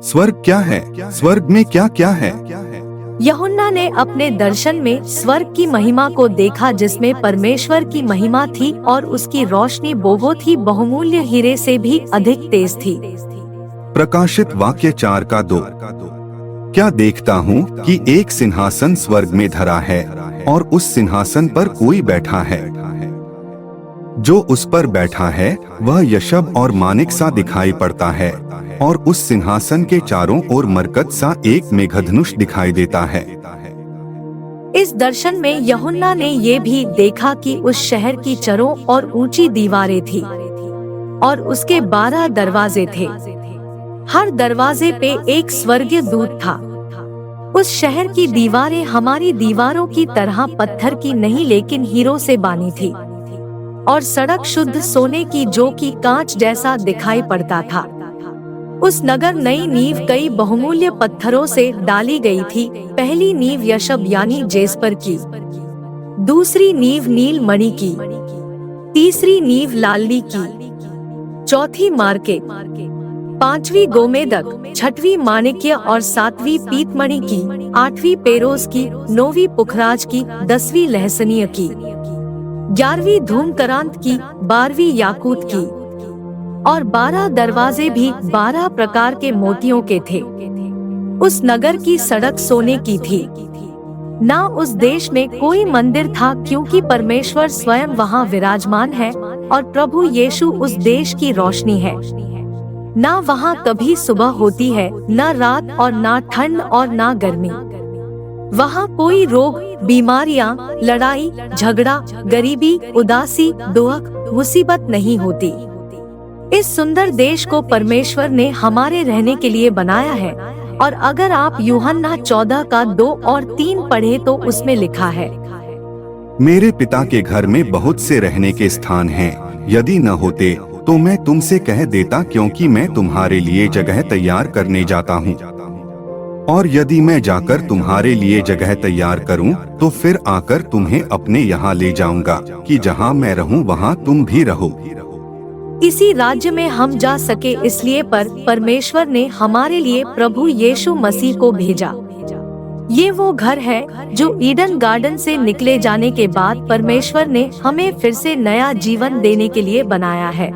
स्वर्ग क्या है? स्वर्ग में क्या क्या है? यूहन्ना ने अपने दर्शन में स्वर्ग की महिमा को देखा, जिसमें परमेश्वर की महिमा थी और उसकी रोशनी बहुत ही बहुमूल्य हीरे से भी अधिक तेज थी। प्रकाशित वाक्य 4:2। क्या देखता हूँ कि एक सिंहासन स्वर्ग में धरा है और उस सिंहासन पर कोई बैठा है। जो उस पर बैठा है वह यशब और मानिक सा दिखाई पड़ता है और उस सिंहासन के चारों ओर मरकत सा एक मेघधनुष दिखाई देता है। इस दर्शन में यूहन्ना ने ये भी देखा कि उस शहर की चरों और ऊंची दीवारें थी और उसके 12 दरवाजे थे। हर दरवाजे पे एक स्वर्गीय दूत था। उस शहर की दीवारें हमारी दीवारों की तरह पत्थर की नहीं लेकिन हीरों से बनी थी और सड़क शुद्ध सोने की जो कि कांच जैसा दिखाई पड़ता था। उस नगर नई नींव कई बहुमूल्य पत्थरों से डाली गई थी। पहली नींव यशब यानी जेस्पर की, दूसरी नींव नील मणि की, तीसरी नींव लालनी की, चौथी मार्के, पांचवी गोमेदक, छठवीं माणिक्य और सातवीं पीतमणि की, आठवीं पेरोज की, नौवीं पुखराज की, 10वीं लहसनीय की, 11वीं धूमकरांत की, 12वीं याकूत की और 12 दरवाजे भी 12 प्रकार के मोतियों के थे। उस नगर की सड़क सोने की थी। ना उस देश में कोई मंदिर था, क्योंकि परमेश्वर स्वयं वहाँ विराजमान है और प्रभु यीशु उस देश की रोशनी है। ना वहाँ कभी सुबह होती है, ना रात और ना ठंड और ना गर्मी। वहाँ कोई रोग, बीमारियाँ, लड़ाई झगड़ा, गरीबी, उदासी, दुख, मुसीबत नहीं होती। इस सुंदर देश को परमेश्वर ने हमारे रहने के लिए बनाया है और अगर आप यूहन्ना 14:2 और 3 पढ़े तो उसमें लिखा है, मेरे पिता के घर में बहुत से रहने के स्थान हैं। यदि न होते तो मैं तुमसे कह देता, क्योंकि मैं तुम्हारे लिए जगह तैयार करने जाता हूँ। और यदि मैं जाकर तुम्हारे लिए जगह तैयार करूँ तो फिर आकर तुम्हें अपने यहाँ ले जाऊँगा, कि जहाँ मैं रहूँ वहाँ तुम भी रहो। इसी राज्य में हम जा सके इसलिए परमेश्वर ने हमारे लिए प्रभु यीशु मसीह को भेजा। ये वो घर है जो ईडन गार्डन से निकले जाने के बाद परमेश्वर ने हमें फिर से नया जीवन देने के लिए बनाया है।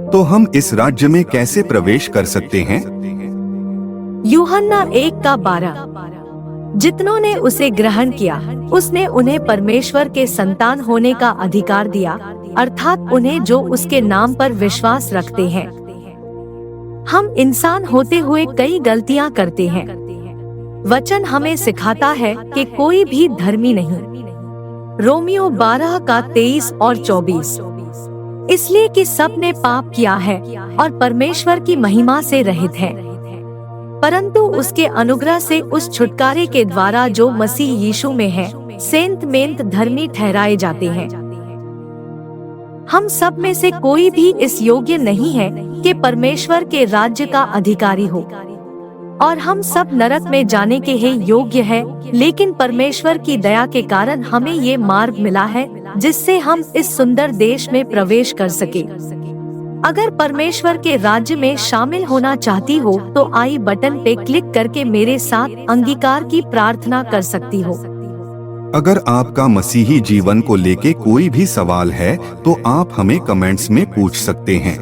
तो हम इस राज्य में कैसे प्रवेश कर सकते हैं? यूहन्ना 1:12। जितनों ने उसे ग्रहण किया उसने उन्हें परमेश्वर के संतान होने का अधिकार दिया, अर्थात उन्हें जो उसके नाम पर विश्वास रखते हैं। हम इंसान होते हुए कई गलतियां करते हैं। वचन हमें सिखाता है कि कोई भी धर्मी नहीं। रोमियो 12:23 और 24। इसलिए कि सब ने पाप किया है और परमेश्वर की महिमा से रहित है, परंतु उसके अनुग्रह से उस छुटकारे के द्वारा जो मसीह यीशु में है सेंत मेंत धर्मी ठहराए जाते हैं। हम सब में से कोई भी इस योग्य नहीं है कि परमेश्वर के राज्य का अधिकारी हो और हम सब नरक में जाने के ही योग्य है, लेकिन परमेश्वर की दया के कारण हमें ये मार्ग मिला है जिससे हम इस सुंदर देश में प्रवेश कर सके। अगर परमेश्वर के राज्य में शामिल होना चाहती हो तो आई बटन पे क्लिक करके मेरे साथ अंगीकार की प्रार्थना कर सकती हो। अगर आपका मसीही जीवन को लेके कोई भी सवाल है तो आप हमें कमेंट्स में पूछ सकते हैं।